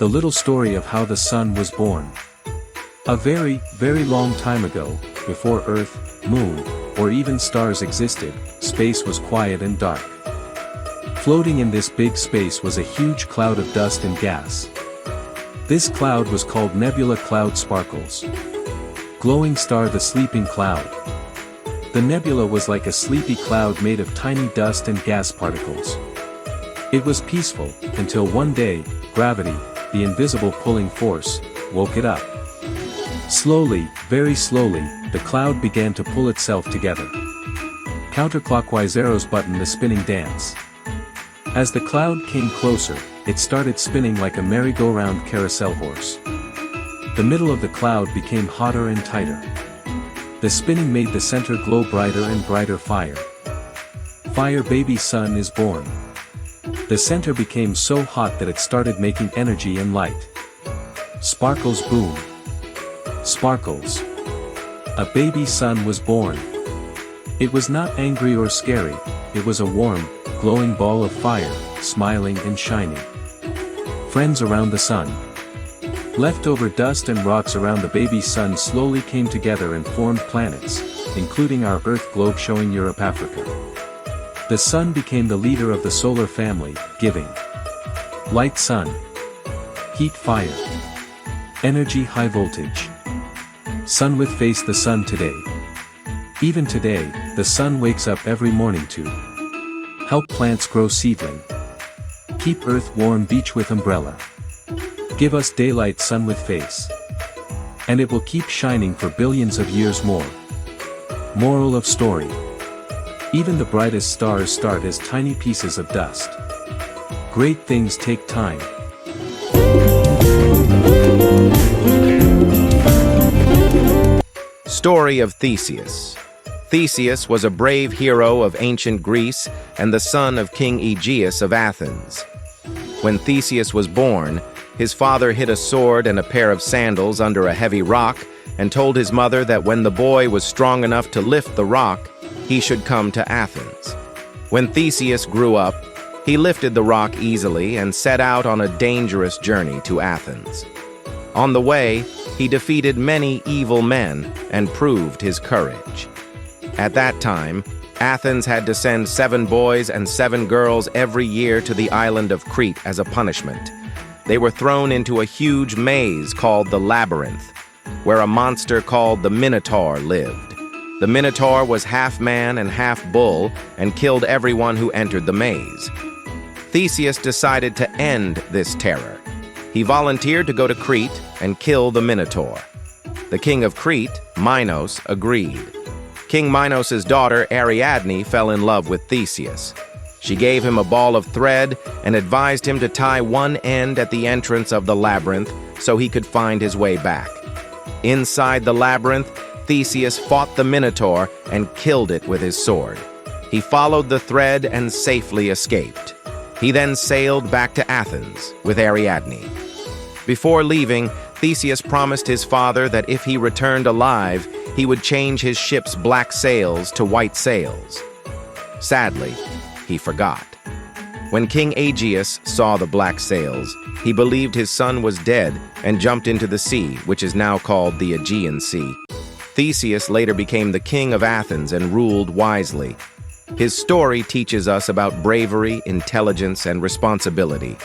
The little story of how the sun was born. A very, very long time ago, before Earth, Moon, or even stars existed, space was quiet and dark. Floating in this big space was a huge cloud of dust and gas. This cloud was called Nebula Cloud Sparkles. Glowing star the sleeping cloud. The nebula was like a sleepy cloud made of tiny dust and gas particles. It was peaceful, until one day, gravity, the invisible pulling force, woke it up. Slowly, very slowly, the cloud began to pull itself together. Counterclockwise arrows button the spinning dance. As the cloud came closer, it started spinning like a merry-go-round carousel horse. The middle of the cloud became hotter and tighter. The spinning made the center glow brighter and brighter. Fire. Fire baby sun is born. The center became so hot that it started making energy and light. Sparkles boom. Sparkles. A baby sun was born. It was not angry or scary, it was a warm, glowing ball of fire, smiling and shining. Friends around the sun. Leftover dust and rocks around the baby sun slowly came together and formed planets, including our Earth globe showing Europe, Africa. The sun became the leader of the solar family, giving light sun, heat fire, energy high voltage. Sun with face the sun today. Even today, the sun wakes up every morning to help plants grow seedling. Keep earth warm beach with umbrella. Give us daylight sun with face. And it will keep shining for billions of years more. Moral of story. Even the brightest stars start as tiny pieces of dust. Great things take time. Story of Theseus. Theseus was a brave hero of ancient Greece and the son of King Aegeus of Athens. When Theseus was born, his father hid a sword and a pair of sandals under a heavy rock and told his mother that when the boy was strong enough to lift the rock, he should come to Athens. When Theseus grew up, he lifted the rock easily and set out on a dangerous journey to Athens. On the way, he defeated many evil men and proved his courage. At that time, Athens had to send 7 boys and 7 girls every year to the island of Crete as a punishment. They were thrown into a huge maze called the Labyrinth, where a monster called the Minotaur lived. The Minotaur was half man and half bull and killed everyone who entered the maze. Theseus decided to end this terror. He volunteered to go to Crete and kill the Minotaur. The king of Crete, Minos, agreed. King Minos' daughter, Ariadne, fell in love with Theseus. She gave him a ball of thread and advised him to tie one end at the entrance of the labyrinth so he could find his way back. Inside the labyrinth, Theseus fought the Minotaur and killed it with his sword. He followed the thread and safely escaped. He then sailed back to Athens with Ariadne. Before leaving, Theseus promised his father that if he returned alive, he would change his ship's black sails to white sails. Sadly, he forgot. When King Aegeus saw the black sails, he believed his son was dead and jumped into the sea, which is now called the Aegean Sea. Theseus later became the king of Athens and ruled wisely. His story teaches us about bravery, intelligence, and responsibility.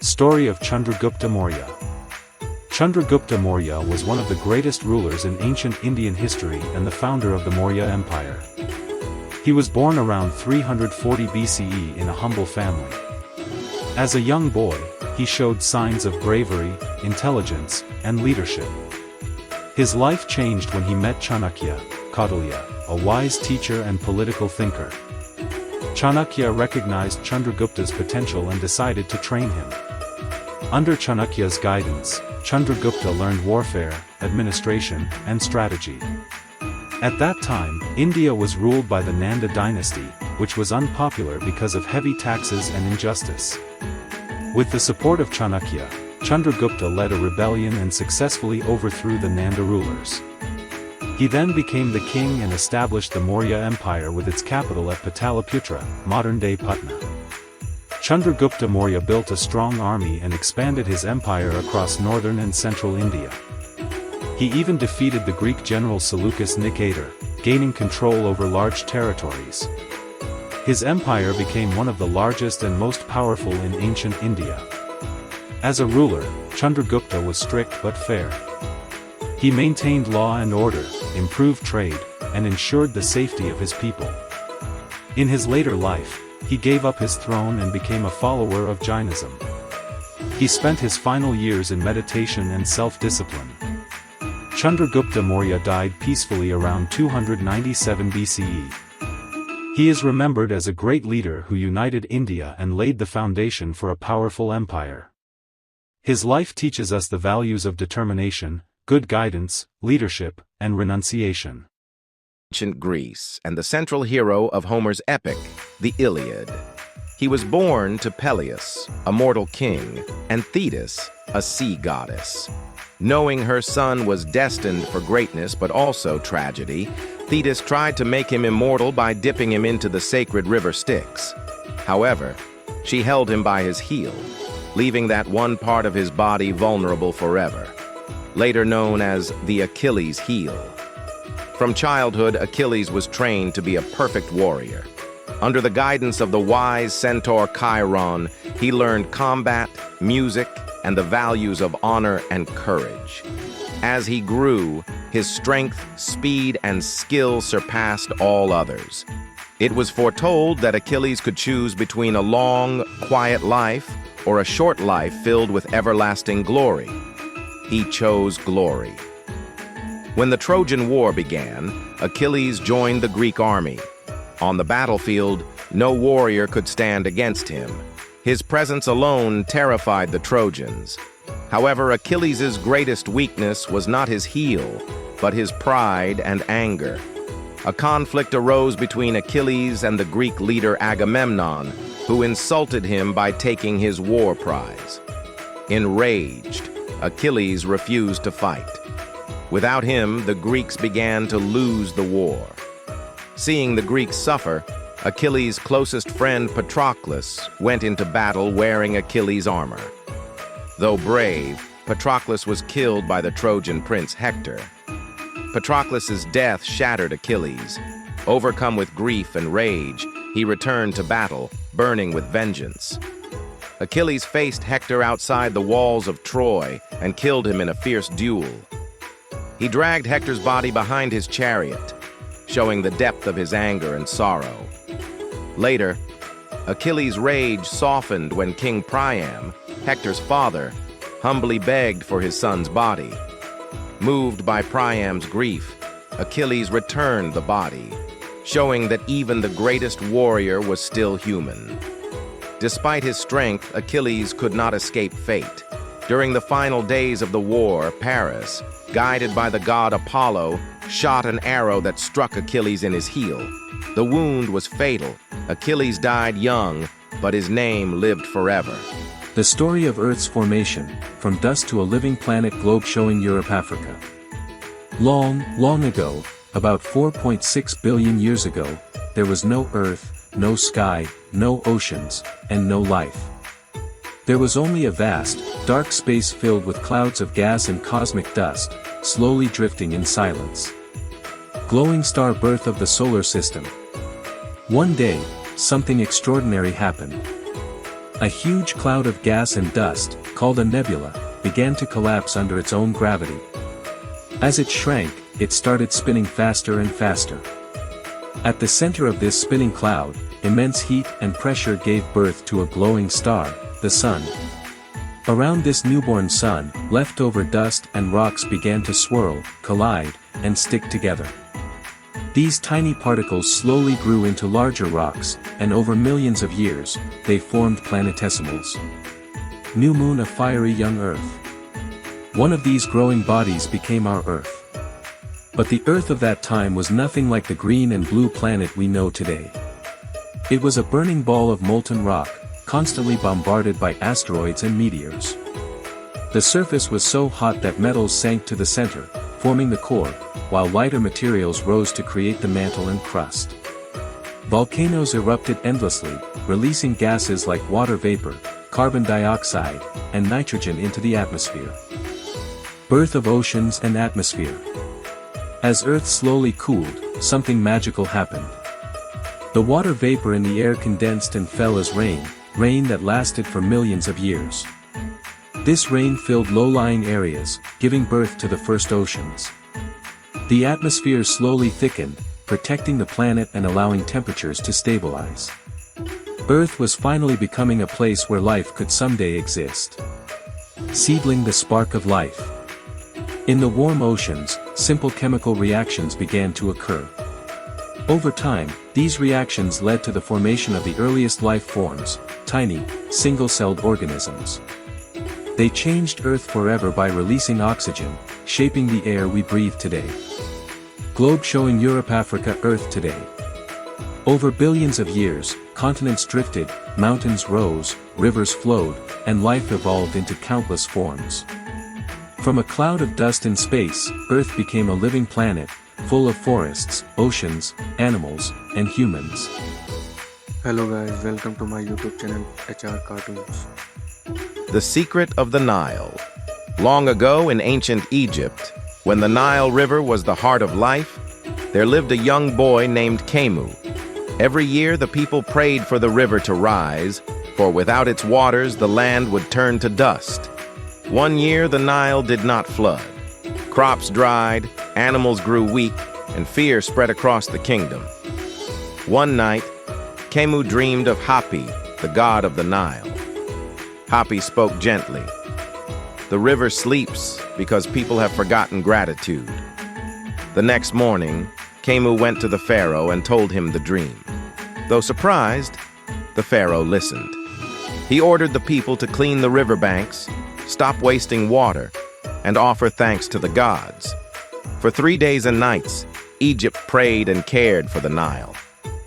Story of Chandragupta Maurya. Chandragupta Maurya was one of the greatest rulers in ancient Indian history and the founder of the Maurya Empire. He was born around 340 BCE in a humble family. As a young boy, he showed signs of bravery, intelligence, and leadership. His life changed when he met Chanakya, Kautilya, a wise teacher and political thinker. Chanakya recognized Chandragupta's potential and decided to train him. Under Chanakya's guidance, Chandragupta learned warfare, administration, and strategy. At that time, India was ruled by the Nanda dynasty, which was unpopular because of heavy taxes and injustice. With the support of Chanakya, Chandragupta led a rebellion and successfully overthrew the Nanda rulers. He then became the king and established the Maurya Empire with its capital at Pataliputra, modern-day Patna. Chandragupta Maurya built a strong army and expanded his empire across northern and central India. He even defeated the Greek general Seleucus Nicator, gaining control over large territories. His empire became one of the largest and most powerful in ancient India. As a ruler, Chandragupta was strict but fair. He maintained law and order, improved trade, and ensured the safety of his people. In his later life, he gave up his throne and became a follower of Jainism. He spent his final years in meditation and self-discipline. Chandragupta Maurya died peacefully around 297 BCE. He is remembered as a great leader who united India and laid the foundation for a powerful empire. His life teaches us the values of determination, good guidance, leadership, and renunciation. Ancient Greece, and the central hero of Homer's epic, the Iliad. He was born to Peleus, a mortal king, and Thetis, a sea goddess. Knowing her son was destined for greatness but also tragedy, Thetis tried to make him immortal by dipping him into the sacred river Styx. However, she held him by his heel, leaving that one part of his body vulnerable forever, later known as the Achilles heel. From childhood, Achilles was trained to be a perfect warrior. Under the guidance of the wise centaur Chiron, he learned combat, music, and the values of honor and courage. As he grew, his strength, speed, and skill surpassed all others. It was foretold that Achilles could choose between a long, quiet life or a short life filled with everlasting glory. He chose glory. When the Trojan War began, Achilles joined the Greek army. On the battlefield, no warrior could stand against him. His presence alone terrified the Trojans. However, Achilles' greatest weakness was not his heel, but his pride and anger. A conflict arose between Achilles and the Greek leader Agamemnon, who insulted him by taking his war prize. Enraged, Achilles refused to fight. Without him, the Greeks began to lose the war. Seeing the Greeks suffer, Achilles' closest friend Patroclus went into battle wearing Achilles' armor. Though brave, Patroclus was killed by the Trojan prince Hector. Patroclus' death shattered Achilles. Overcome with grief and rage, he returned to battle, burning with vengeance. Achilles faced Hector outside the walls of Troy and killed him in a fierce duel. He dragged Hector's body behind his chariot, showing the depth of his anger and sorrow. Later, Achilles' rage softened when King Priam, Hector's father, humbly begged for his son's body. Moved by Priam's grief, Achilles returned the body, showing that even the greatest warrior was still human. Despite his strength, Achilles could not escape fate. During the final days of the war, Paris, guided by the god Apollo, shot an arrow that struck Achilles in his heel. The wound was fatal. Achilles died young, but his name lived forever. The story of Earth's formation, from dust to a living planet globe showing Europe-Africa. Long, long ago, about 4.6 billion years ago, there was no Earth, no sky, no oceans, and no life. There was only a vast, dark space filled with clouds of gas and cosmic dust, slowly drifting in silence. Glowing star birth of the solar system. One day, something extraordinary happened. A huge cloud of gas and dust, called a nebula, began to collapse under its own gravity. As it shrank, it started spinning faster and faster. At the center of this spinning cloud, immense heat and pressure gave birth to a glowing star, the Sun. Around this newborn sun, leftover dust and rocks began to swirl, collide, and stick together. These tiny particles slowly grew into larger rocks, and over millions of years, they formed planetesimals. New moon of fiery young Earth. One of these growing bodies became our Earth. But the Earth of that time was nothing like the green and blue planet we know today. It was a burning ball of molten rock, constantly bombarded by asteroids and meteors. The surface was so hot that metals sank to the center, forming the core, while lighter materials rose to create the mantle and crust. Volcanoes erupted endlessly, releasing gases like water vapor, carbon dioxide, and nitrogen into the atmosphere. Birth of oceans and atmosphere. As Earth slowly cooled, something magical happened. The water vapor in the air condensed and fell as rain that lasted for millions of years. This rain filled low-lying areas, giving birth to the first oceans. The atmosphere slowly thickened, protecting the planet and allowing temperatures to stabilize. Earth was finally becoming a place where life could someday exist. Seedling the spark of life. In the warm oceans, simple chemical reactions began to occur. Over time, these reactions led to the formation of the earliest life forms, tiny, single-celled organisms. They changed Earth forever by releasing oxygen, shaping the air we breathe today. Globe showing Europe, Africa, Earth today. Over billions of years, continents drifted, mountains rose, rivers flowed, and life evolved into countless forms. From a cloud of dust in space, Earth became a living planet, full of forests, oceans, animals, and humans. Hello guys, welcome to my YouTube channel HR Cartoons. The Secret of the Nile. Long ago in ancient Egypt, when the Nile River was the heart of life, there lived a young boy named Khemu. Every year the people prayed for the river to rise, for without its waters the land would turn to dust. One year the Nile did not flood. Crops dried, animals grew weak, and fear spread across the kingdom. One night, Khemu dreamed of Hapi, the god of the Nile. Hapi spoke gently. The river sleeps because people have forgotten gratitude. The next morning, Khemu went to the pharaoh and told him the dream. Though surprised, the pharaoh listened. He ordered the people to clean the riverbanks, stop wasting water, and offer thanks to the gods. For 3 days and nights, Egypt prayed and cared for the Nile.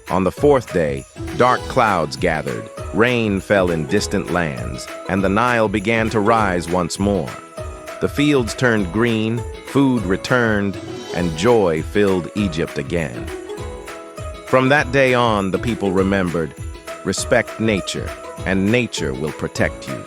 On the fourth day, dark clouds gathered, rain fell in distant lands, and the Nile began to rise once more. The fields turned green, food returned, and joy filled Egypt again. From that day on, the people remembered, respect nature, and nature will protect you.